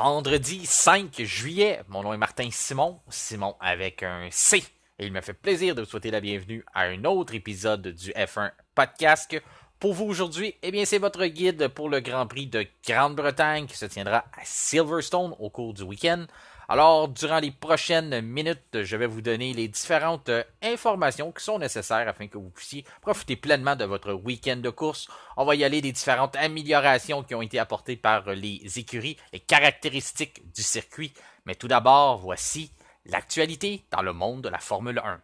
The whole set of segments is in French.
vendredi 5 juillet. Mon nom est Martin Simon, Simon avec un C. Et il me fait plaisir de vous souhaiter la bienvenue à un autre épisode du F1 Podcast. Pour vous aujourd'hui, c'est votre guide pour le Grand Prix de Grande-Bretagne qui se tiendra à Silverstone au cours du week-end. Alors, durant les prochaines minutes, je vais vous donner les différentes informations qui sont nécessaires afin que vous puissiez profiter pleinement de votre week-end de course. On va y aller des différentes améliorations qui ont été apportées par les écuries et caractéristiques du circuit. Mais tout d'abord, voici l'actualité dans le monde de la Formule 1.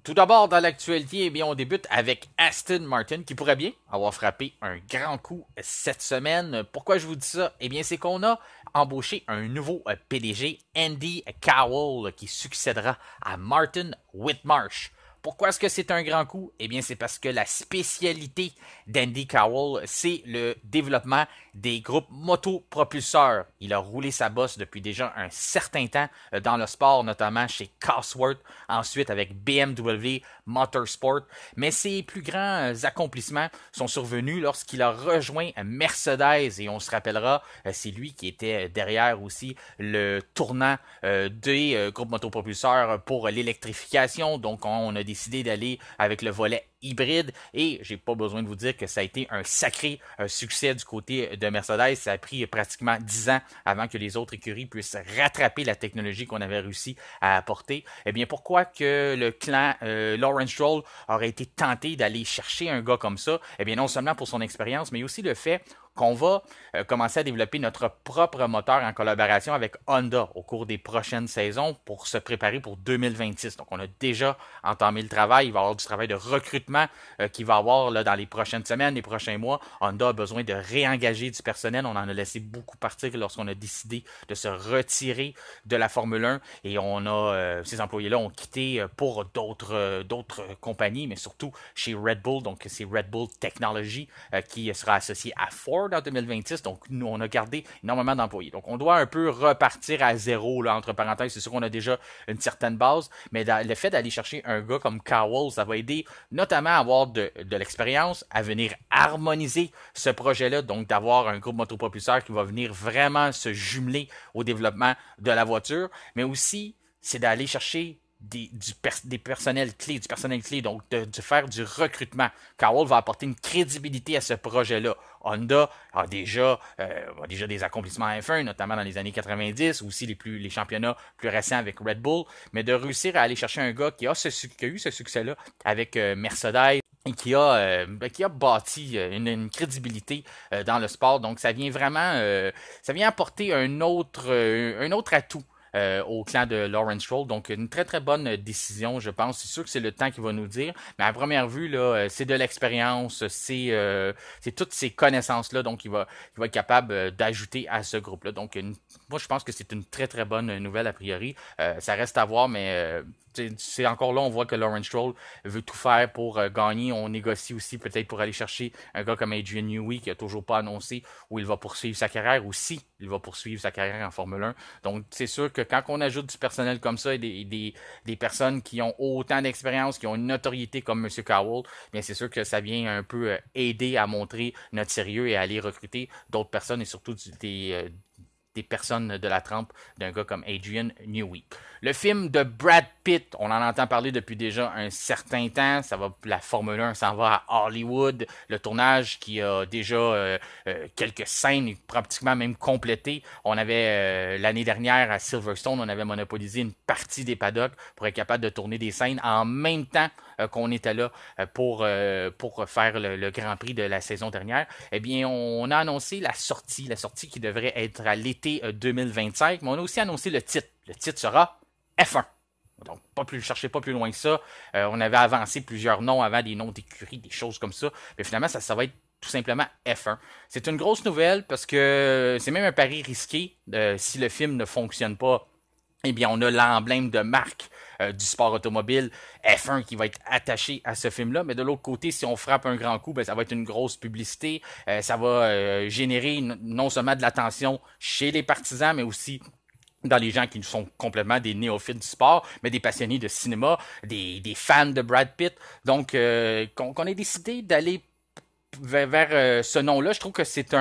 Tout d'abord, dans l'actualité, on débute avec Aston Martin qui pourrait bien avoir frappé un grand coup cette semaine. Pourquoi je vous dis ça? C'est qu'on a embauché un nouveau PDG, Andy Cowell, qui succédera à Martin Whitmarsh. Pourquoi est-ce que c'est un grand coup? C'est parce que la spécialité d'Andy Cowell, c'est le développement des groupes motopropulseurs. Il a roulé sa bosse depuis déjà un certain temps dans le sport, notamment chez Cosworth, ensuite avec BMW Motorsport. Mais ses plus grands accomplissements sont survenus lorsqu'il a rejoint Mercedes, et on se rappellera, c'est lui qui était derrière aussi le tournant des groupes motopropulseurs pour l'électrification. Donc on a décidé d'aller avec le volet hybride, et j'ai pas besoin de vous dire que ça a été un sacré succès du côté de Mercedes. Ça a pris pratiquement 10 ans avant que les autres écuries puissent rattraper la technologie qu'on avait réussi à apporter. Pourquoi que le clan Lawrence Stroll aurait été tenté d'aller chercher un gars comme ça? Non seulement pour son expérience, mais aussi le fait qu'on va commencer à développer notre propre moteur en collaboration avec Honda au cours des prochaines saisons pour se préparer pour 2026. Donc, on a déjà entamé le travail. Il va y avoir du travail de recrutement qui va y avoir là, dans les prochaines semaines, les prochains mois. Honda a besoin de réengager du personnel. On en a laissé beaucoup partir lorsqu'on a décidé de se retirer de la Formule 1, et on a ces employés-là ont quitté pour d'autres compagnies, mais surtout chez Red Bull. Donc, c'est Red Bull Technology qui sera associé à Ford en 2026, donc nous on a gardé énormément d'employés. Donc on doit un peu repartir à zéro, là, entre parenthèses. C'est sûr qu'on a déjà une certaine base, mais le fait d'aller chercher un gars comme Cowell, ça va aider notamment à avoir de l'expérience, à venir harmoniser ce projet-là, donc d'avoir un groupe motopropulseur qui va venir vraiment se jumeler au développement de la voiture, mais aussi c'est d'aller chercher du personnel clé, donc de faire du recrutement. Cowell va apporter une crédibilité à ce projet-là. Honda a déjà des accomplissements en F1, notamment dans les années 90, aussi les championnats plus récents avec Red Bull, mais de réussir à aller chercher un gars qui a eu ce succès-là avec Mercedes, et qui a bâti une crédibilité dans le sport. Donc ça vient vraiment ça vient apporter un autre atout au clan de Lawrence Stroll. Donc, une très, très bonne décision, je pense. C'est sûr que c'est le temps qui va nous dire. Mais à première vue, là, c'est de l'expérience, c'est toutes ces connaissances-là, donc il va être capable d'ajouter à ce groupe-là. Donc, moi, je pense que c'est une très, très bonne nouvelle a priori. Ça reste à voir, mais c'est encore là, on voit que Lawrence Stroll veut tout faire pour gagner. On négocie aussi peut-être pour aller chercher un gars comme Adrian Newey qui a toujours pas annoncé où il va poursuivre sa carrière, ou si il va poursuivre sa carrière en Formule 1. Donc c'est sûr que quand on ajoute du personnel comme ça et des personnes qui ont autant d'expérience, qui ont une notoriété comme M. Cowell, bien c'est sûr que ça vient un peu aider à montrer notre sérieux et à aller recruter d'autres personnes, et surtout des personnes de la trempe d'un gars comme Adrian Newey. Le film de Brad Pitt, on en entend parler depuis déjà un certain temps. La Formule 1 s'en va à Hollywood. Le tournage qui a déjà quelques scènes pratiquement même complétées. On avait l'année dernière à Silverstone, on avait monopolisé une partie des paddocks pour être capable de tourner des scènes en même temps qu'on était là pour faire le Grand Prix de la saison dernière. On a annoncé la sortie qui devrait être à l'été 2025, mais on a aussi annoncé le titre. Le titre sera F1. Donc, cherchez pas plus loin que ça. On avait avancé plusieurs noms avant, des noms d'écuries, des choses comme ça. Mais finalement, ça va être tout simplement F1. C'est une grosse nouvelle parce que c'est même un pari risqué. Si le film ne fonctionne pas, on a l'emblème de marque du sport automobile F1 qui va être attaché à ce film-là. Mais de l'autre côté, si on frappe un grand coup, ça va être une grosse publicité. Ça va générer non seulement de l'attention chez les partisans, mais aussi dans les gens qui sont complètement des néophytes du sport, mais des passionnés de cinéma, des fans de Brad Pitt. Donc, qu'on ait décidé d'aller vers ce nom-là, je trouve que c'est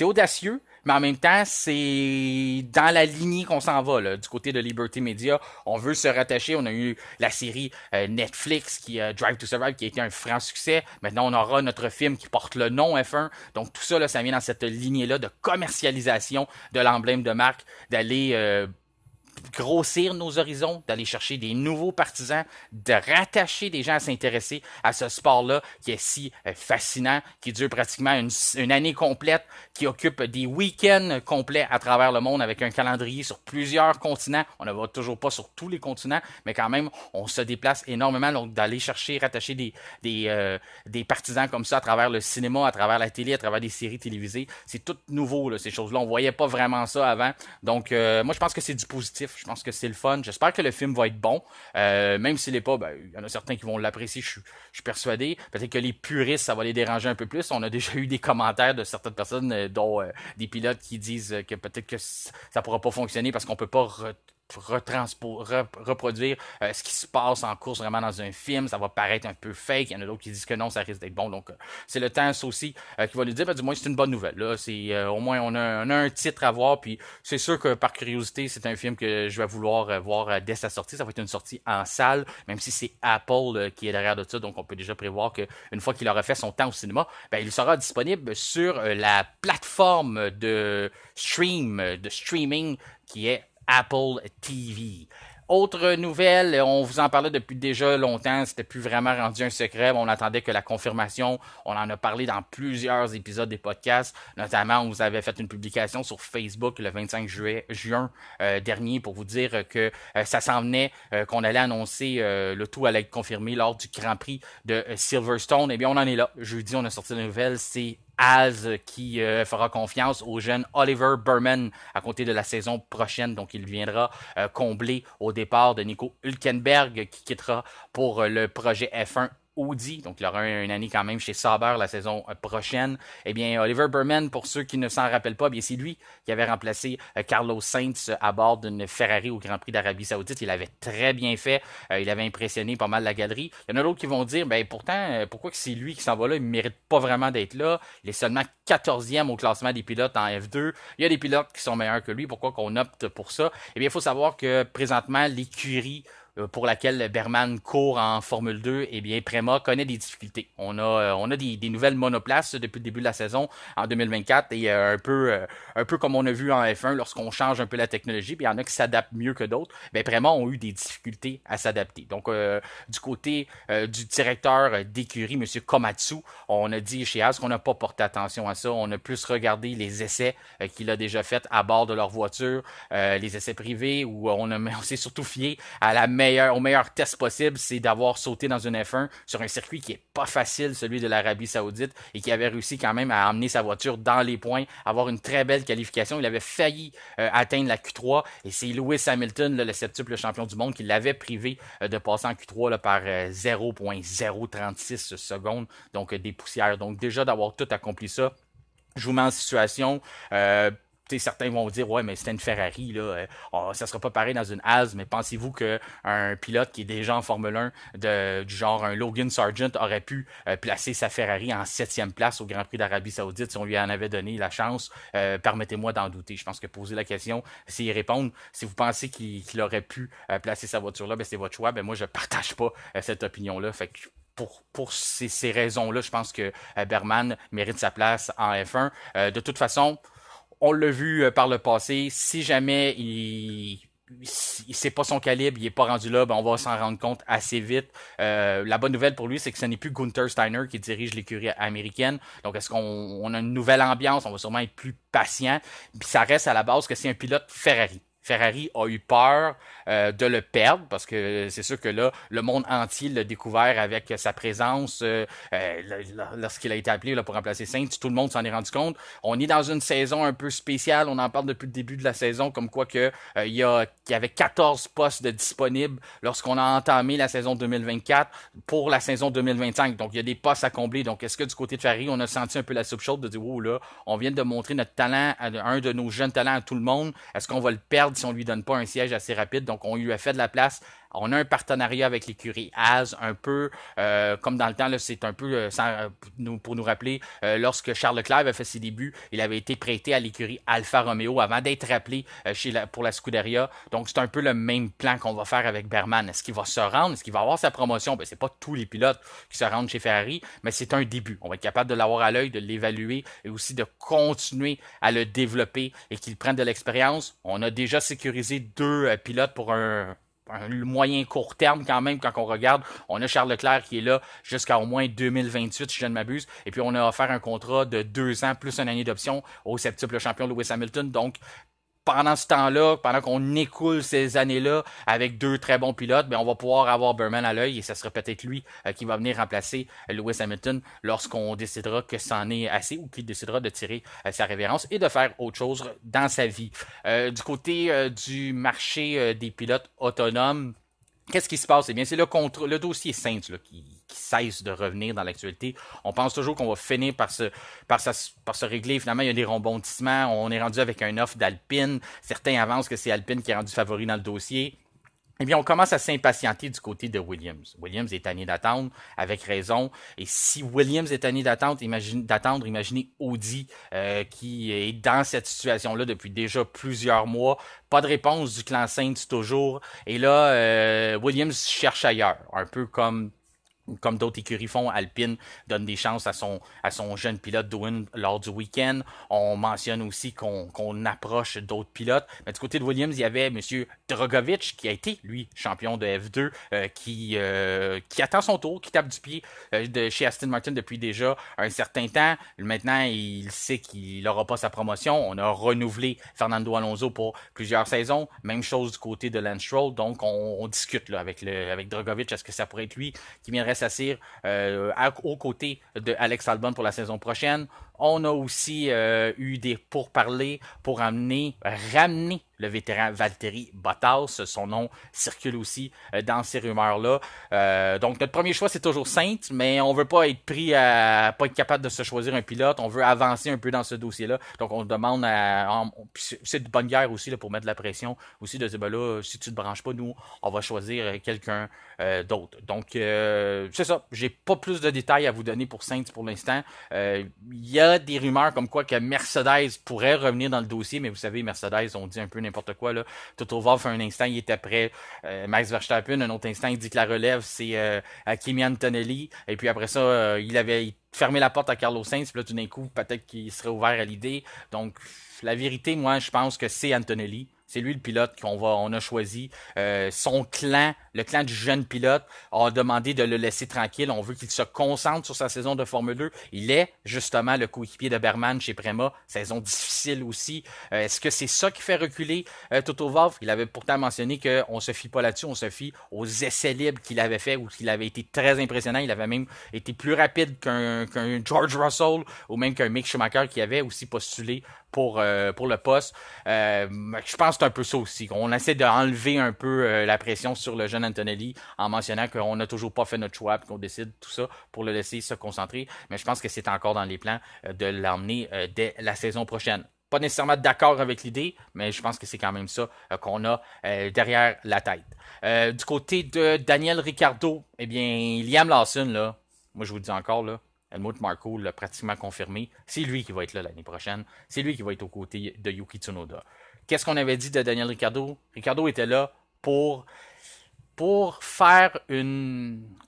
audacieux, mais en même temps, c'est dans la lignée qu'on s'en va, là, du côté de Liberty Media. On veut se rattacher. On a eu la série Netflix qui Drive to Survive qui a été un franc succès. Maintenant, on aura notre film qui porte le nom F1. Donc tout ça, là, ça vient dans cette lignée-là de commercialisation de l'emblème de marque, d'aller grossir nos horizons, d'aller chercher des nouveaux partisans, de rattacher des gens à s'intéresser à ce sport-là qui est si fascinant, qui dure pratiquement une année complète, qui occupe des week-ends complets à travers le monde avec un calendrier sur plusieurs continents. On ne va toujours pas sur tous les continents, mais quand même, on se déplace énormément. Donc, d'aller chercher, rattacher des partisans comme ça à travers le cinéma, à travers la télé, à travers des séries télévisées, c'est tout nouveau, là, ces choses-là. On voyait pas vraiment ça avant. Donc, moi, je pense que c'est du positif. Je pense que c'est le fun. J'espère que le film va être bon. Même s'il n'est pas, ben, il y en a certains qui vont l'apprécier, je suis persuadé. Peut-être que les puristes, ça va les déranger un peu plus. On a déjà eu des commentaires de certaines personnes, dont des pilotes qui disent que peut-être que ça pourra pas fonctionner parce qu'on peut pas reproduire ce qui se passe en course vraiment dans un film, ça va paraître un peu fake. Il y en a d'autres qui disent que non, ça risque d'être bon. Donc c'est le temps, ça aussi, qui va nous dire, ben, du moins c'est une bonne nouvelle. Là, c'est au moins on a un titre à voir. Puis c'est sûr que par curiosité, c'est un film que je vais vouloir voir dès sa sortie. Ça va être une sortie en salle, même si c'est Apple qui est derrière de ça. Donc on peut déjà prévoir que une fois qu'il aura fait son temps au cinéma, ben, il sera disponible sur la plateforme de streaming qui est Apple TV. Autre nouvelle, on vous en parlait depuis déjà longtemps, c'était plus vraiment rendu un secret, on attendait que la confirmation, on en a parlé dans plusieurs épisodes des podcasts, notamment on vous avait fait une publication sur Facebook le 25 juin dernier pour vous dire que ça s'en venait, qu'on allait annoncer, le tout allait être confirmé lors du Grand Prix de Silverstone. Eh bien on en est là, jeudi on a sorti la nouvelle, c'est Az qui fera confiance au jeune Oliver Burman à compter de la saison prochaine. Donc, il viendra combler au départ de Nico Hülkenberg qui quittera pour le projet F1 Audi. Donc, il aura une année quand même chez Sauber la saison prochaine. Eh bien, Oliver Burman, pour ceux qui ne s'en rappellent pas, bien c'est lui qui avait remplacé Carlos Sainz à bord d'une Ferrari au Grand Prix d'Arabie Saoudite. Il avait très bien fait. Il avait impressionné pas mal la galerie. Il y en a d'autres qui vont dire, ben pourtant, pourquoi que c'est lui qui s'en va là? Il ne mérite pas vraiment d'être là. Il est seulement 14e au classement des pilotes en F2. Il y a des pilotes qui sont meilleurs que lui. Pourquoi qu'on opte pour ça? Eh bien, il faut savoir que présentement, l'écurie pour laquelle Berman court en Formule 2, eh bien, Prema connaît des difficultés. On a des nouvelles monoplaces depuis le début de la saison en 2024 et un peu comme on a vu en F1 lorsqu'on change un peu la technologie, puis il y en a qui s'adaptent mieux que d'autres. Ben, Prema ont eu des difficultés à s'adapter. Donc, du côté du directeur d'écurie, M. Komatsu, on a dit chez Haas qu'on n'a pas porté attention à ça. On a plus regardé les essais qu'il a déjà faits à bord de leur voiture, les essais privés, où on s'est surtout fié à au meilleur test possible, c'est d'avoir sauté dans une F1 sur un circuit qui est pas facile, celui de l'Arabie Saoudite, et qui avait réussi quand même à emmener sa voiture dans les points, avoir une très belle qualification. Il avait failli atteindre la Q3, et c'est Lewis Hamilton, le septuple champion du monde, qui l'avait privé de passer en Q3 par 0.036 secondes, donc des poussières. Donc déjà d'avoir tout accompli ça, je vous mets en situation. Certains vont dire, ouais, mais c'était une Ferrari, là, ça sera pas pareil dans une Haas, mais pensez-vous qu'un pilote qui est déjà en Formule 1, du genre un Logan Sargent, aurait pu placer sa Ferrari en 7e place au Grand Prix d'Arabie Saoudite si on lui en avait donné la chance? Permettez-moi d'en douter. Je pense que poser la question, c'est y répondre. Si vous pensez qu'il aurait pu placer sa voiture là, ben c'est votre choix. Ben moi, je partage pas cette opinion-là. Fait que pour ces raisons-là, je pense que Berman mérite sa place en F1. De toute façon, on l'a vu par le passé. Si jamais c'est pas son calibre, il est pas rendu là, ben on va s'en rendre compte assez vite. La bonne nouvelle pour lui, c'est que ce n'est plus Gunther Steiner qui dirige l'écurie américaine. Donc, est-ce qu'on a une nouvelle ambiance? On va sûrement être plus patient. Puis ça reste à la base que c'est un pilote Ferrari. Ferrari a eu peur de le perdre parce que c'est sûr que là, le monde entier l'a découvert avec sa présence lorsqu'il a été appelé là, pour remplacer Sainz. Tout le monde s'en est rendu compte. On est dans une saison un peu spéciale. On en parle depuis le début de la saison, comme quoi que qu'il y avait 14 postes de disponibles lorsqu'on a entamé la saison 2024 pour la saison 2025. Donc, il y a des postes à combler. Donc, est-ce que du côté de Ferrari, on a senti un peu la soupe chaude de dire, oh là, on vient de montrer notre talent, un de nos jeunes talents à tout le monde. Est-ce qu'on va le perdre si on lui donne pas un siège assez rapide? Donc, on lui a fait de la place On a un partenariat avec l'écurie Haas, un peu comme dans le temps, là, c'est un peu pour nous rappeler, lorsque Charles Leclerc avait fait ses débuts, il avait été prêté à l'écurie Alfa Romeo avant d'être rappelé pour la Scuderia. Donc c'est un peu le même plan qu'on va faire avec Berman. Est-ce qu'il va se rendre? Est-ce qu'il va avoir sa promotion? Ben, c'est pas tous les pilotes qui se rendent chez Ferrari, mais c'est un début. On va être capable de l'avoir à l'œil, de l'évaluer et aussi de continuer à le développer et qu'il prenne de l'expérience. On a déjà sécurisé 2 pilotes pour un moyen court terme quand même quand on regarde. On a Charles Leclerc qui est là jusqu'à au moins 2028 si je ne m'abuse. Et puis on a offert un contrat de 2 ans plus une année d'option au septuple champion Lewis Hamilton. Donc pendant ce temps-là, pendant qu'on écoule ces années-là avec 2 très bons pilotes, ben on va pouvoir avoir Berman à l'œil et ça sera peut-être lui qui va venir remplacer Lewis Hamilton lorsqu'on décidera que c'en est assez ou qu'il décidera de tirer sa révérence et de faire autre chose dans sa vie. Du côté du marché des pilotes autonomes, qu'est-ce qui se passe? Eh bien, c'est le dossier Saints là, qui cesse de revenir dans l'actualité. On pense toujours qu'on va finir par se régler. Finalement, il y a des rebondissements. On est rendu avec un offre d'Alpine. Certains avancent que c'est Alpine qui est rendu favori dans le dossier. Eh bien, on commence à s'impatienter du côté de Williams. Williams est tanné d'attendre, avec raison. Et si Williams est tanné d'attendre, imaginez Audi qui est dans cette situation-là depuis déjà plusieurs mois. Pas de réponse du clan Saints toujours. Et là, Williams cherche ailleurs, un peu comme d'autres écuries font, Alpine donne des chances à son jeune pilote Doohan lors du week-end. On mentionne aussi qu'on approche d'autres pilotes. Mais du côté de Williams, il y avait M. Drogovic, qui a été, lui, champion de F2, qui attend son tour, qui tape du pied de chez Aston Martin depuis déjà un certain temps. Maintenant, il sait qu'il n'aura pas sa promotion. On a renouvelé Fernando Alonso pour plusieurs saisons. Même chose du côté de Lance Stroll. Donc, on discute là, avec Drogovic. Est-ce que ça pourrait être lui qui viendrait s'assire aux côtés de Alex Albon pour la saison prochaine? On a aussi eu des pourparlers pour ramener le vétéran Valtteri Bottas. Son nom circule aussi dans ces rumeurs-là. Donc, notre premier choix, c'est toujours Saints, mais on veut pas être pris à pas être capable de se choisir un pilote. On veut avancer un peu dans ce dossier-là. Donc, on demande c'est de bonne guerre aussi là, pour mettre de la pression. Aussi de dire, ben là, si tu te branches pas, nous, on va choisir quelqu'un d'autre. Donc, c'est ça. J'ai pas plus de détails à vous donner pour Saints pour l'instant. Il y a des rumeurs comme quoi que Mercedes pourrait revenir dans le dossier, mais vous savez, Mercedes, on dit un peu n'importe quoi, là. Toto Wolff, un instant, il était prêt. Max Verstappen, un autre instant, il dit que la relève, c'est Kimi Antonelli. Et puis après ça, il avait fermé la porte à Carlos Sainz. Puis là, tout d'un coup, peut-être qu'il serait ouvert à l'idée. Donc, la vérité, moi, je pense que c'est Antonelli. C'est lui le pilote on a choisi. Son clan, le clan du jeune pilote, a demandé de le laisser tranquille. On veut qu'il se concentre sur sa saison de Formule 2. Il est justement le coéquipier de Berman chez Prema. Saison difficile aussi. Est-ce que c'est ça qui fait reculer Toto Wolff? Il avait pourtant mentionné qu'on se fie pas là-dessus. On se fie aux essais libres qu'il avait fait ou qu'il avait été très impressionnant. Il avait même été plus rapide qu'un George Russell ou même qu'un Mick Schumacher qui avait aussi postulé pour le poste. Je pense que c'est un peu ça aussi. On essaie d'enlever un peu la pression sur le jeune Antonelli en mentionnant qu'on n'a toujours pas fait notre choix et qu'on décide tout ça pour le laisser se concentrer. Mais je pense que c'est encore dans les plans de l'emmener dès la saison prochaine. Pas nécessairement d'accord avec l'idée, mais je pense que c'est quand même ça qu'on a derrière la tête. Du côté de Daniel Ricciardo, eh bien, Liam Lawson, là, moi je vous le dis encore, là, Helmut Marko l'a pratiquement confirmé. C'est lui qui va être là l'année prochaine. C'est lui qui va être aux côtés de Yuki Tsunoda. Qu'est-ce qu'on avait dit de Daniel Ricciardo? Ricciardo était là pour faire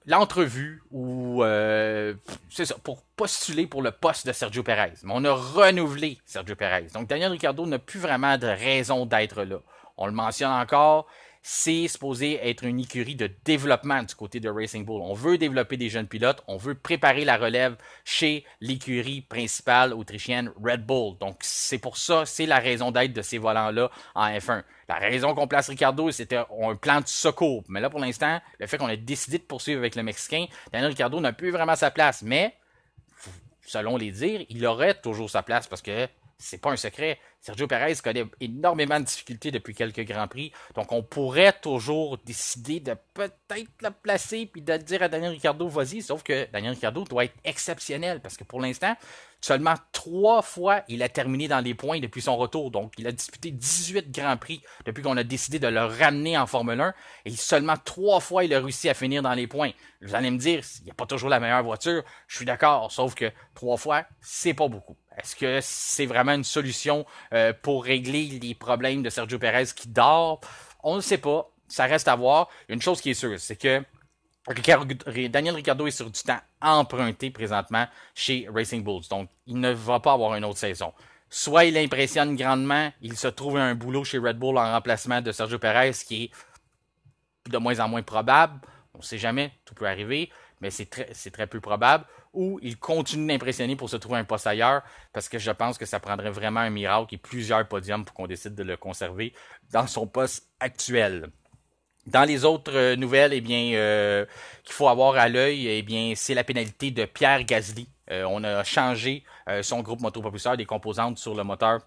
l'entrevue ou c'est ça, pour postuler pour le poste de Sergio Perez. Mais on a renouvelé Sergio Perez. Donc Daniel Ricciardo n'a plus vraiment de raison d'être là. On le mentionne encore. C'est supposé être une écurie de développement du côté de Racing Bull. On veut développer des jeunes pilotes, on veut préparer la relève chez l'écurie principale autrichienne Red Bull. Donc c'est pour ça, c'est la raison d'être de ces volants-là en F1. La raison qu'on place Ricciardo, c'était un plan de secours. Mais là, pour l'instant, le fait qu'on a décidé de poursuivre avec le Mexicain, Daniel Ricciardo n'a plus vraiment sa place. Mais, selon les dires, il aurait toujours sa place parce que c'est pas un secret. Sergio Perez connaît énormément de difficultés depuis quelques Grands Prix. Donc, on pourrait toujours décider de peut-être le placer puis de dire à Daniel Ricciardo, vas-y. Sauf que Daniel Ricciardo doit être exceptionnel parce que pour l'instant, seulement 3 fois, il a terminé dans les points depuis son retour. Donc, il a disputé 18 Grands Prix depuis qu'on a décidé de le ramener en Formule 1. Et seulement 3 fois, il a réussi à finir dans les points. Vous allez me dire, il n'y a pas toujours la meilleure voiture. Je suis d'accord, sauf que 3 fois, c'est pas beaucoup. Est-ce que c'est vraiment une solution pour régler les problèmes de Sergio Perez qui dort? On ne sait pas. Ça reste à voir. Il y a une chose qui est sûre, c'est que Daniel Ricciardo est sur du temps emprunté présentement chez Racing Bulls. Donc, il ne va pas avoir une autre saison. Soit il impressionne grandement, il se trouve un boulot chez Red Bull en remplacement de Sergio Perez, qui est de moins en moins probable. On ne sait jamais, tout peut arriver, mais c'est très peu probable. Ou il continue d'impressionner pour se trouver un poste ailleurs, parce que je pense que ça prendrait vraiment un miracle et plusieurs podiums pour qu'on décide de le conserver dans son poste actuel. Dans les autres nouvelles, eh bien, qu'il faut avoir à l'œil, eh bien, c'est la pénalité de Pierre Gasly. On a changé son groupe motopropulseur des composantes sur le moteur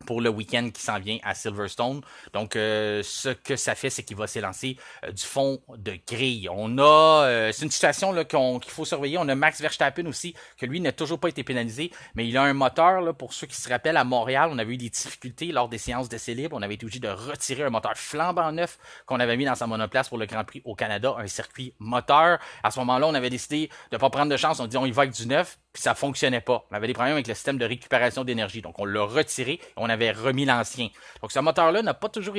pour le week-end qui s'en vient à Silverstone. Donc, ce que ça fait, c'est qu'il va s'élancer du fond de grille. On a, c'est une situation là qu'il faut surveiller. On a Max Verstappen aussi, que lui n'a toujours pas été pénalisé, mais il a un moteur, là, pour ceux qui se rappellent, à Montréal, on avait eu des difficultés lors des séances d'essai libre. On avait été obligé de retirer un moteur flambant neuf qu'on avait mis dans sa monoplace pour le Grand Prix au Canada, un circuit moteur. À ce moment-là, on avait décidé de ne pas prendre de chance. On dit on y va avec du neuf, puis ça fonctionnait pas. On avait des problèmes avec le système de récupération d'énergie. Donc, on l'a retiré et on avait remis l'ancien. Donc, ce moteur-là n'a pas toujours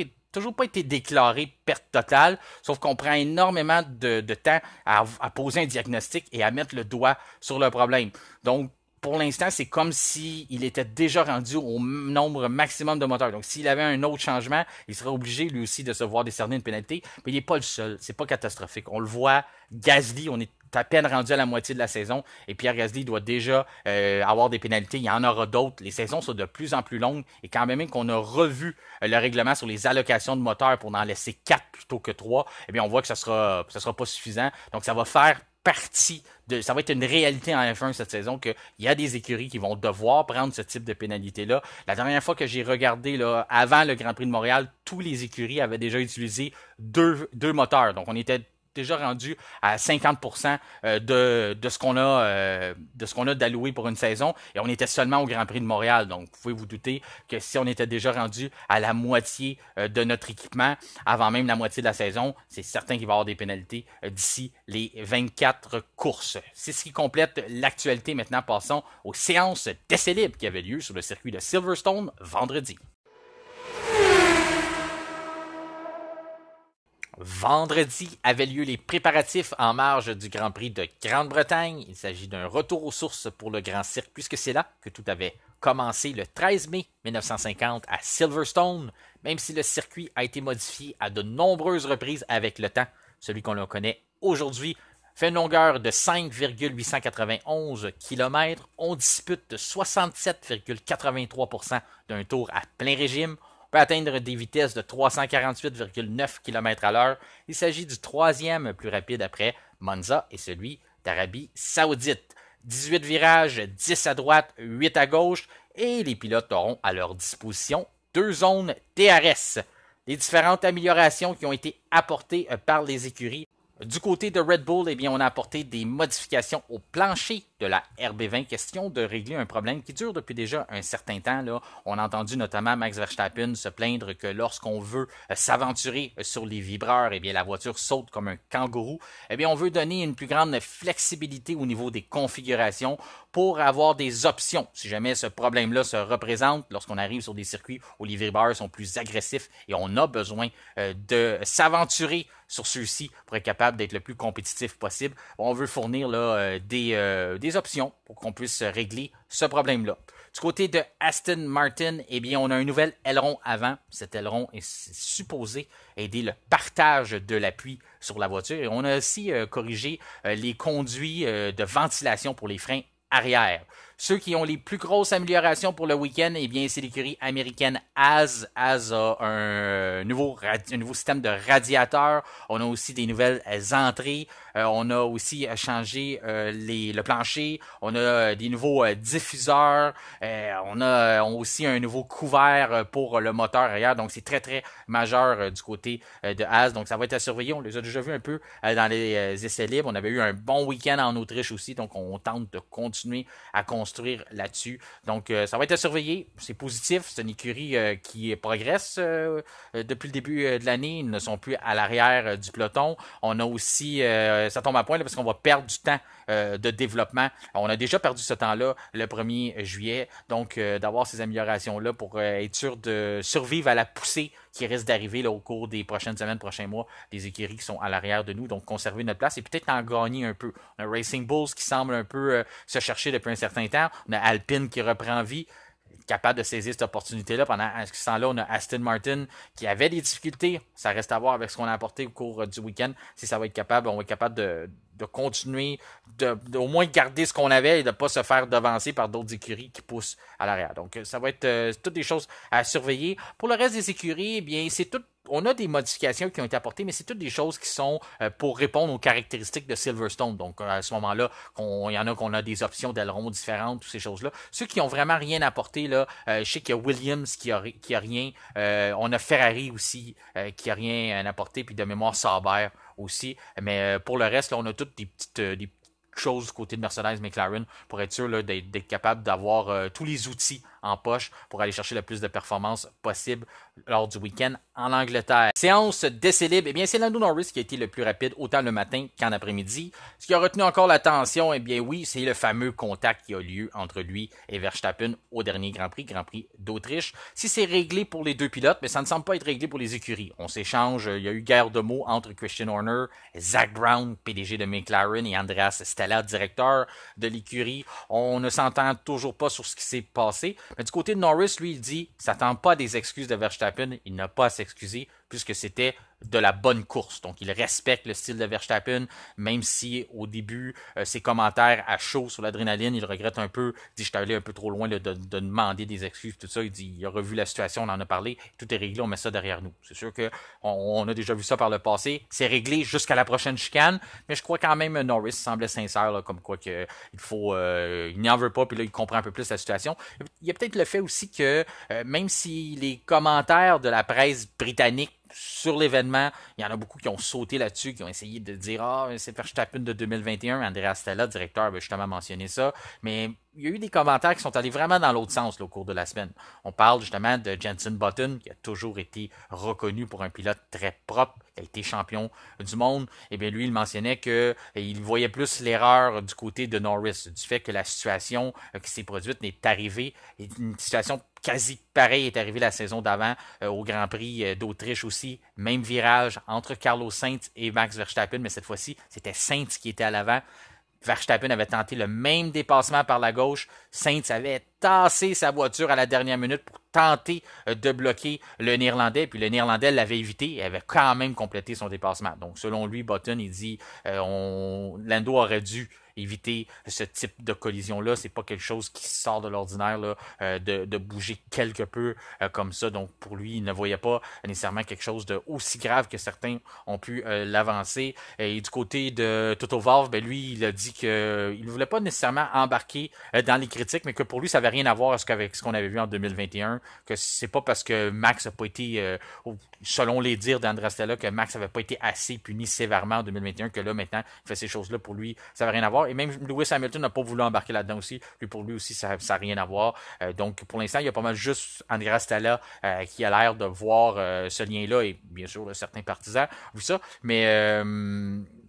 pas été déclaré perte totale, sauf qu'on prend énormément de temps à poser un diagnostic et à mettre le doigt sur le problème. Donc, pour l'instant, c'est comme s'il était déjà rendu au nombre maximum de moteurs. Donc, s'il avait un autre changement, il serait obligé, lui aussi, de se voir décerner une pénalité. Mais il n'est pas le seul. C'est pas catastrophique. On le voit, Gasly, on est à peine rendu à la moitié de la saison. Et Pierre Gasly doit déjà avoir des pénalités. Il y en aura d'autres. Les saisons sont de plus en plus longues. Et quand même qu'on a revu le règlement sur les allocations de moteurs pour en laisser 4 plutôt que 3, eh bien, on voit que ça sera pas suffisant. Donc, ça va faire partie ça va être une réalité en F1 cette saison qu'il y a des écuries qui vont devoir prendre ce type de pénalité-là. La dernière fois que j'ai regardé, là, avant le Grand Prix de Montréal, tous les écuries avaient déjà utilisé deux moteurs. Donc, on était déjà rendu à 50% de ce qu'on a d'alloué pour une saison et on était seulement au Grand Prix de Montréal. Donc, vous pouvez vous douter que si on était déjà rendu à la moitié de notre équipement avant même la moitié de la saison, c'est certain qu'il va y avoir des pénalités d'ici les 24 courses. C'est ce qui complète l'actualité. Maintenant, passons aux séances d'essais libres qui avaient lieu sur le circuit de Silverstone vendredi. Vendredi avaient lieu les préparatifs en marge du Grand Prix de Grande-Bretagne. Il s'agit d'un retour aux sources pour le Grand Cirque, puisque c'est là que tout avait commencé le 13 mai 1950 à Silverstone, même si le circuit a été modifié à de nombreuses reprises avec le temps. Celui qu'on connaît aujourd'hui fait une longueur de 5,891 km. On dispute 67,83% d'un tour à plein régime. On peut atteindre des vitesses de 348,9 km à l'heure. Il s'agit du troisième plus rapide après Monza et celui d'Arabie Saoudite. 18 virages, 10 à droite, 8 à gauche et les pilotes auront à leur disposition 2 zones DRS. Les différentes améliorations qui ont été apportées par les écuries. Du côté de Red Bull, eh bien, on a apporté des modifications au plancher de la RB20, question de régler un problème qui dure depuis déjà un certain temps. Là. On a entendu notamment Max Verstappen se plaindre que lorsqu'on veut s'aventurer sur les vibreurs, eh bien, la voiture saute comme un kangourou. Eh bien, on veut donner une plus grande flexibilité au niveau des configurations pour avoir des options si jamais ce problème-là se représente lorsqu'on arrive sur des circuits où les vibreurs sont plus agressifs et on a besoin de s'aventurer sur ceux-ci pour être capable d'être le plus compétitif possible. On veut fournir là, des options pour qu'on puisse régler ce problème-là. Du côté de Aston Martin, eh bien, on a un nouvel aileron avant. Cet aileron est supposé aider le partage de l'appui sur la voiture. Et on a aussi corrigé les conduits de ventilation pour les freins arrière. Ceux qui ont les plus grosses améliorations pour le week-end, eh bien, c'est l'écurie américaine Az. Az a un nouveau système de radiateur. On a aussi des nouvelles entrées. On a aussi changé le plancher. On a des nouveaux diffuseurs. On a aussi un nouveau couvert pour le moteur arrière. Donc, c'est très, très majeur du côté de Az. Donc, ça va être à surveiller. On les a déjà vus un peu dans les essais libres. On avait eu un bon week-end en Autriche aussi. Donc, on tente de continuer à construire là-dessus. Donc, ça va être à surveiller. C'est positif. C'est une écurie qui progresse depuis le début de l'année. Ils ne sont plus à l'arrière du peloton. On a aussi, ça tombe à point là, parce qu'on va perdre du temps de développement. On a déjà perdu ce temps-là le 1er juillet. Donc, d'avoir ces améliorations-là pour être sûr de survivre à la poussée qui risque d'arriver là, au cours des prochaines semaines, prochains mois, des écuries qui sont à l'arrière de nous. Donc, conserver notre place et peut-être en gagner un peu. On a Racing Bulls qui semble un peu se chercher depuis un certain temps. On a Alpine qui reprend vie, capable de saisir cette opportunité-là. Pendant ce temps-là, on a Aston Martin qui avait des difficultés. Ça reste à voir avec ce qu'on a apporté au cours du week-end. Si ça va être capable, on va être capable de continuer, au moins garder ce qu'on avait et de ne pas se faire devancer par d'autres écuries qui poussent à l'arrière. Donc, ça va être toutes des choses à surveiller. Pour le reste des écuries, eh bien, c'est tout. On a des modifications qui ont été apportées, mais c'est toutes des choses qui sont pour répondre aux caractéristiques de Silverstone. Donc, à ce moment-là, il y en a qu'on a des options d'ailerons différentes, toutes ces choses-là. Ceux qui ont vraiment rien apporté, là, je sais qu'il y a Williams qui a rien. On a Ferrari aussi qui a rien apporté, puis de mémoire Sauber aussi. Mais pour le reste, là, on a toutes des petites choses du côté de Mercedes McLaren pour être sûr là, d'être capable d'avoir tous les outils en poche pour aller chercher le plus de performance possible lors du week-end en Angleterre. Séance d'essai libre, eh bien c'est Lando Norris qui a été le plus rapide autant le matin qu'en après-midi. Ce qui a retenu encore l'attention, eh bien oui, c'est le fameux contact qui a lieu entre lui et Verstappen au dernier Grand Prix d'Autriche. Si c'est réglé pour les deux pilotes, mais ça ne semble pas être réglé pour les écuries. On s'échange, il y a eu guerre de mots entre Christian Horner, Zak Brown, PDG de McLaren, et Andreas Stella, directeur de l'écurie. On ne s'entend toujours pas sur ce qui s'est passé. Mais du côté de Norris, lui, il dit « s'attend pas à des excuses de Verstappen, il n'a pas à s'excuser puisque c'était de la bonne course. » Donc, il respecte le style de Verstappen, même si au début, ses commentaires à chaud sur l'adrénaline, il regrette un peu, il dit « je suis allé un peu trop loin là, de demander des excuses, tout ça. » Il dit « il a revu la situation, on en a parlé, tout est réglé, on met ça derrière nous. » C'est sûr qu'on a déjà vu ça par le passé. C'est réglé jusqu'à la prochaine chicane, mais je crois quand même Norris semblait sincère, là, comme quoi que il n'y en veut pas, puis là, il comprend un peu plus la situation. Il y a peut-être le fait aussi que, même si les commentaires de la presse britannique sur l'événement, il y en a beaucoup qui ont sauté là-dessus, qui ont essayé de dire « ah, c'est Verstappen de 2021 », Andrea Stella, directeur, avait justement mentionné ça, mais il y a eu des commentaires qui sont allés vraiment dans l'autre sens là, au cours de la semaine. On parle justement de Jenson Button, qui a toujours été reconnu pour un pilote très propre, qui a été champion du monde. Et bien lui, il mentionnait qu'il voyait plus l'erreur du côté de Norris, du fait que la situation qui s'est produite n'est arrivée, une situation quasi pareille est arrivée la saison d'avant au Grand Prix d'Autriche aussi. Même virage entre Carlos Sainz et Max Verstappen, mais cette fois-ci, c'était Sainz qui était à l'avant. Verstappen avait tenté le même dépassement par la gauche. Sainz avait tassé sa voiture à la dernière minute pour tenter de bloquer le Néerlandais. Puis le Néerlandais l'avait évité et avait quand même complété son dépassement. Donc selon lui, Button, il dit Lando aurait dû éviter ce type de collision-là. C'est pas quelque chose qui sort de l'ordinaire là, de bouger quelque peu comme ça. Donc pour lui, il ne voyait pas nécessairement quelque chose de aussi grave que certains ont pu l'avancer. Et du côté de Toto Wolff, ben lui, il a dit qu'il ne voulait pas nécessairement embarquer dans les critiques, mais que pour lui, ça n'avait rien à voir avec ce qu'on avait vu en 2021, que c'est pas parce que Max n'a pas été, selon les dires d'Andrea Stella, que Max n'avait pas été assez puni sévèrement en 2021, que là, maintenant, il fait ces choses-là. Pour lui, ça n'avait rien à voir. Et même Lewis Hamilton n'a pas voulu embarquer là-dedans aussi. Puis pour lui aussi, ça n'a rien à voir. Donc, pour l'instant, il y a pas mal juste Andrea Stella qui a l'air de voir ce lien-là, et bien sûr, certains partisans vu ça. Mais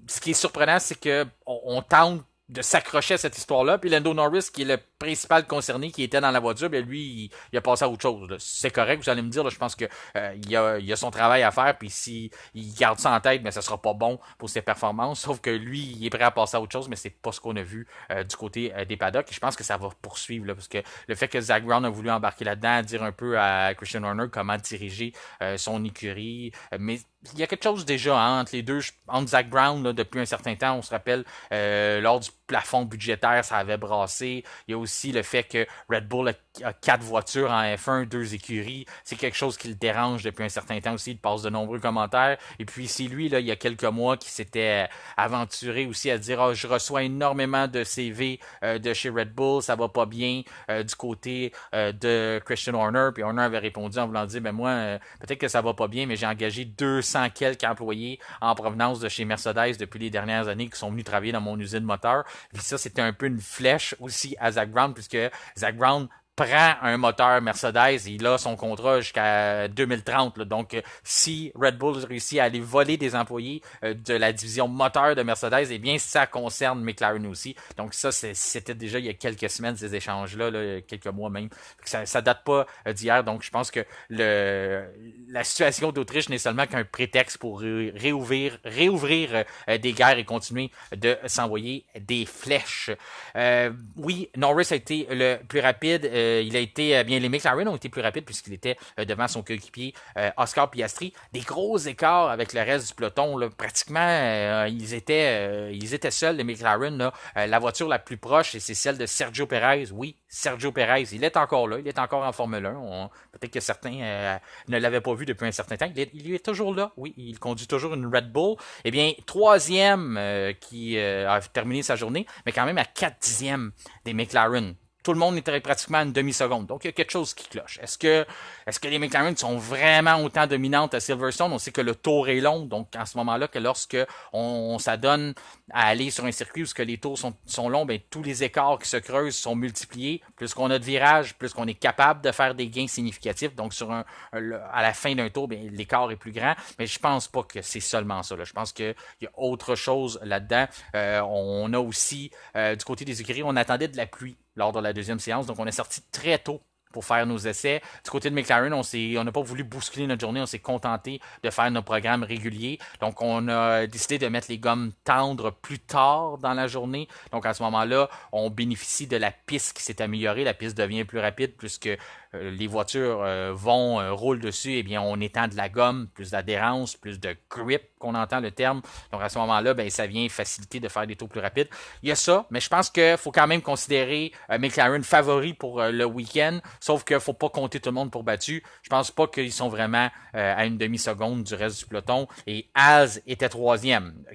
ce qui est surprenant, c'est que on tente de s'accrocher à cette histoire-là, puis Lando Norris, qui est le principal concerné, qui était dans la voiture, bien lui, il a passé à autre chose. Là. C'est correct, vous allez me dire, là, je pense que il a son travail à faire, puis si il garde ça en tête, mais ça sera pas bon pour ses performances, sauf que lui, il est prêt à passer à autre chose, mais c'est pas ce qu'on a vu du côté des paddocks, et je pense que ça va poursuivre, là, parce que le fait que Zak Brown a voulu embarquer là-dedans, dire un peu à Christian Horner comment diriger son écurie, mais il y a quelque chose déjà entre les deux, entre Zak Brown, là, depuis un certain temps, on se rappelle, lors du plafond budgétaire, ça avait brassé. Il y a aussi aussi le fait que Red Bull a 4 voitures en F1, 2 écuries. C'est quelque chose qui le dérange depuis un certain temps aussi. Il passe de nombreux commentaires. Et puis c'est lui, là, il y a quelques mois, qui s'était aventuré aussi à dire je reçois énormément de CV de chez Red Bull, ça va pas bien du côté de Christian Horner. Puis Horner avait répondu en voulant dire moi, peut-être que ça va pas bien, mais j'ai engagé 200 quelques employés en provenance de chez Mercedes depuis les dernières années qui sont venus travailler dans mon usine moteur. Puis ça, c'était un peu une flèche aussi à Zach Brown, puisque Zach Brown prend un moteur Mercedes, il a son contrat jusqu'à 2030. Là. Donc, si Red Bull réussit à aller voler des employés de la division moteur de Mercedes, eh bien, ça concerne McLaren aussi. Donc, ça, c'était déjà il y a quelques semaines, ces échanges-là, là, quelques mois même. Ça date pas d'hier. Donc, je pense que la situation d'Autriche n'est seulement qu'un prétexte pour réouvrir des guerres et continuer de s'envoyer des flèches. Oui, Norris a été le plus rapide. Il a été bien, les McLaren ont été plus rapides puisqu'il était devant son coéquipier Oscar Piastri. Des gros écarts avec le reste du peloton. Là. Pratiquement, ils étaient seuls, les McLaren. Là. La voiture la plus proche, c'est celle de Sergio Perez. Oui, Sergio Perez, il est encore là. Il est encore en Formule 1. Peut-être que certains ne l'avaient pas vu depuis un certain temps. Il est toujours là. Oui, il conduit toujours une Red Bull. Eh bien, troisième qui a terminé sa journée, mais quand même à 4/10 des McLaren. Tout le monde était pratiquement à une demi-seconde. Donc, il y a quelque chose qui cloche. Est-ce que les McLaren sont vraiment autant dominantes à Silverstone? On sait que le tour est long. Donc, en ce moment-là, que lorsque on s'adonne à aller sur un circuit où que les tours sont longs, ben, tous les écarts qui se creusent sont multipliés. Plus qu'on a de virages, plus qu'on est capable de faire des gains significatifs. Donc, à la fin d'un tour, ben, l'écart est plus grand. Mais je pense pas que c'est seulement ça. Là. Je pense qu'il y a autre chose là-dedans. On a aussi, du côté des écuries, on attendait de la pluie lors de la deuxième séance. Donc, on est sorti très tôt pour faire nos essais. Du côté de McLaren, on n'a pas voulu bousculer notre journée, on s'est contenté de faire nos programmes réguliers. Donc, on a décidé de mettre les gommes tendres plus tard dans la journée. Donc, à ce moment-là, on bénéficie de la piste qui s'est améliorée. La piste devient plus rapide puisque les voitures roulent dessus. Eh bien, on étend de la gomme, plus d'adhérence, plus de grip, qu'on entend le terme. Donc, à ce moment-là, ben, ça vient faciliter de faire des tours plus rapides. Il y a ça, mais je pense qu'il faut quand même considérer McLaren favori pour le week-end. Sauf qu'il ne faut pas compter tout le monde pour battu. Je pense pas qu'ils sont vraiment à une demi-seconde du reste du peloton. Et Haas était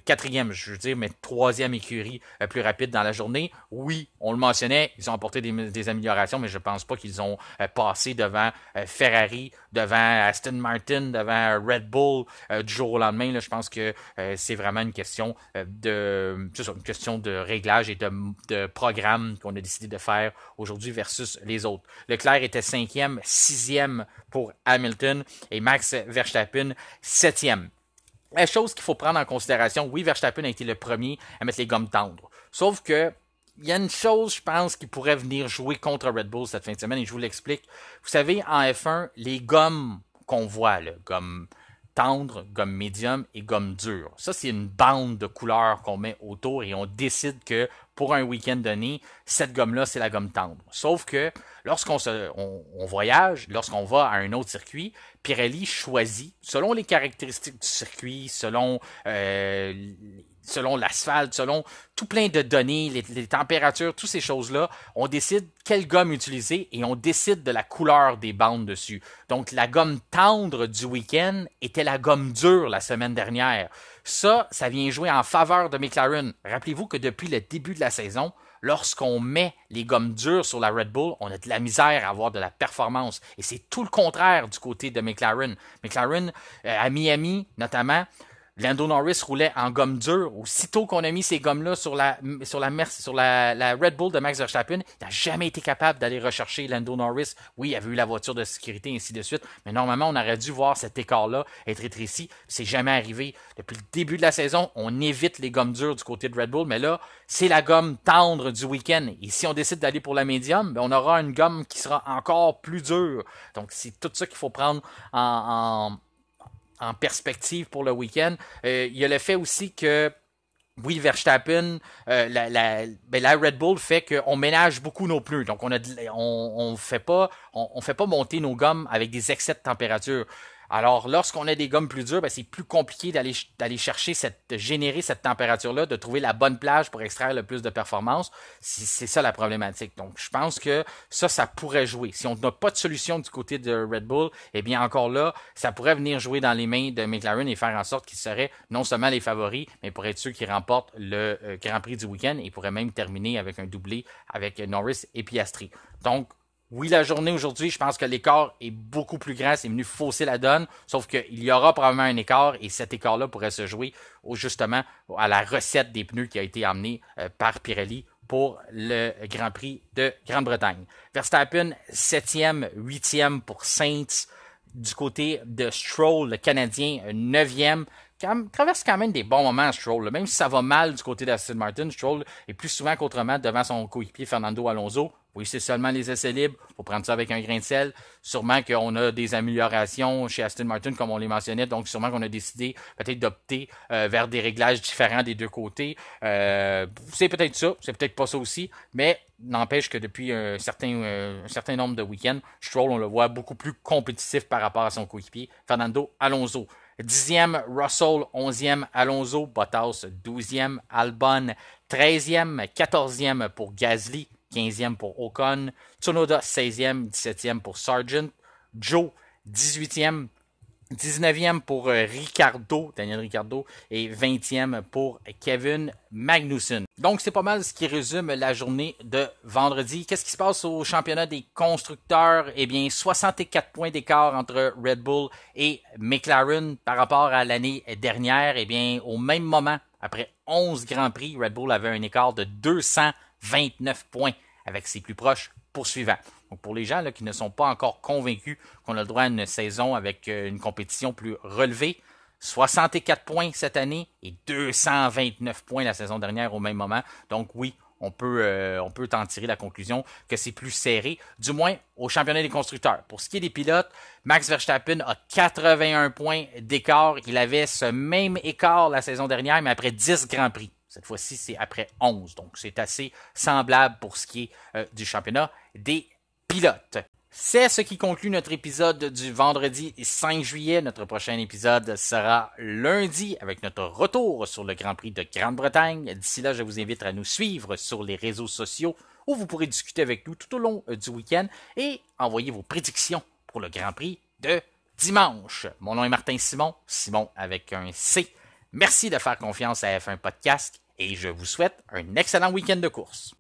quatrième, je veux dire, mais troisième écurie plus rapide dans la journée. Oui, on le mentionnait, ils ont apporté des améliorations, mais je pense pas qu'ils ont passé devant Ferrari, devant Aston Martin, devant Red Bull du jour au lendemain. Là, je pense que c'est vraiment une question une question de réglage et de programme qu'on a décidé de faire aujourd'hui versus les autres. Leclerc était 5e, 6e pour Hamilton et Max Verstappen 7e. La chose qu'il faut prendre en considération, oui, Verstappen a été le premier à mettre les gommes tendres. Sauf que il y a une chose, je pense, qui pourrait venir jouer contre Red Bull cette fin de semaine et je vous l'explique. Vous savez, en F1, les gommes qu'on voit, là, gomme tendre, gomme médium et gomme dure. Ça, c'est une bande de couleurs qu'on met autour et on décide que pour un week-end donné, cette gomme-là, c'est la gomme tendre. Sauf que lorsqu'on on voyage, lorsqu'on va à un autre circuit, Pirelli choisit, selon les caractéristiques du circuit, selon l'asphalte, selon tout plein de données, les températures, toutes ces choses-là, on décide quelle gomme utiliser et on décide de la couleur des bandes dessus. Donc, la gomme tendre du week-end était la gomme dure la semaine dernière. Ça vient jouer en faveur de McLaren. Rappelez-vous que depuis le début de la saison, lorsqu'on met les gommes dures sur la Red Bull, on a de la misère à avoir de la performance. Et c'est tout le contraire du côté de McLaren. McLaren, à Miami notamment, Lando Norris roulait en gomme dure. Aussitôt qu'on a mis ces gommes-là sur la Red Bull de Max Verstappen, il n'a jamais été capable d'aller rechercher Lando Norris. Oui, il avait eu la voiture de sécurité et ainsi de suite, mais normalement, on aurait dû voir cet écart-là être rétréci. C'est jamais arrivé. Depuis le début de la saison, on évite les gommes dures du côté de Red Bull, mais là, c'est la gomme tendre du week-end. Et si on décide d'aller pour la médium, ben on aura une gomme qui sera encore plus dure. Donc, c'est tout ça qu'il faut prendre en perspective pour le week-end. Il y a le fait aussi que oui, Verstappen, la Red Bull fait qu'on ménage beaucoup nos pneus. Donc, on fait pas monter nos gommes avec des excès de température. Alors, lorsqu'on a des gommes plus dures, ben, c'est plus compliqué d'aller chercher générer cette température-là, de trouver la bonne plage pour extraire le plus de performance. C'est ça la problématique. Donc, je pense que ça pourrait jouer. Si on n'a pas de solution du côté de Red Bull, eh bien, encore là, ça pourrait venir jouer dans les mains de McLaren et faire en sorte qu'ils seraient non seulement les favoris, mais pour être ceux qui remportent le Grand Prix du week-end et pourraient même terminer avec un doublé avec Norris et Piastri. Donc, oui, la journée aujourd'hui, je pense que l'écart est beaucoup plus grand. C'est venu fausser la donne. Sauf qu'il y aura probablement un écart et cet écart-là pourrait se jouer justement à la recette des pneus qui a été amenée par Pirelli pour le Grand Prix de Grande-Bretagne. Verstappen, 7e, 8e pour Sainz. Du côté de Stroll, le Canadien, 9e. Traverse quand même des bons moments, Stroll. Même si ça va mal du côté d'Aston Martin, Stroll est plus souvent qu'autrement devant son coéquipier Fernando Alonso. Oui, c'est seulement les essais libres. Il faut prendre ça avec un grain de sel. Sûrement qu'on a des améliorations chez Aston Martin, comme on les mentionnait. Donc, sûrement qu'on a décidé peut-être d'opter vers des réglages différents des deux côtés. C'est peut-être ça. C'est peut-être pas ça aussi. Mais n'empêche que depuis un certain nombre de week-ends, Stroll, on le voit beaucoup plus compétitif par rapport à son coéquipier Fernando Alonso. 10e, Russell, 11e, Alonso, Bottas, 12e, Albon, 13e, 14e pour Gasly, 15e pour Ocon, Tsunoda, 16e, 17e pour Sargent, Joe, 18e, 19e pour Daniel Ricciardo, et 20e pour Kevin Magnussen. Donc, c'est pas mal ce qui résume la journée de vendredi. Qu'est-ce qui se passe au championnat des constructeurs? Eh bien, 64 points d'écart entre Red Bull et McLaren par rapport à l'année dernière. Eh bien, au même moment, après 11 Grands Prix, Red Bull avait un écart de 229 points avec ses plus proches poursuivants. Donc pour les gens là, qui ne sont pas encore convaincus qu'on a le droit à une saison avec une compétition plus relevée, 64 points cette année et 229 points la saison dernière au même moment. Donc oui, on peut en tirer la conclusion que c'est plus serré, du moins au championnat des constructeurs. Pour ce qui est des pilotes, Max Verstappen a 81 points d'écart. Il avait ce même écart la saison dernière, mais après 10 Grands Prix. Cette fois-ci, c'est après 11. Donc, c'est assez semblable pour ce qui est du championnat des pilotes. C'est ce qui conclut notre épisode du vendredi 5 juillet. Notre prochain épisode sera lundi avec notre retour sur le Grand Prix de Grande-Bretagne. D'ici là, je vous invite à nous suivre sur les réseaux sociaux où vous pourrez discuter avec nous tout au long du week-end et envoyer vos prédictions pour le Grand Prix de dimanche. Mon nom est Martin Simon, Simon avec un C. Merci de faire confiance à F1 Podcast et je vous souhaite un excellent week-end de course.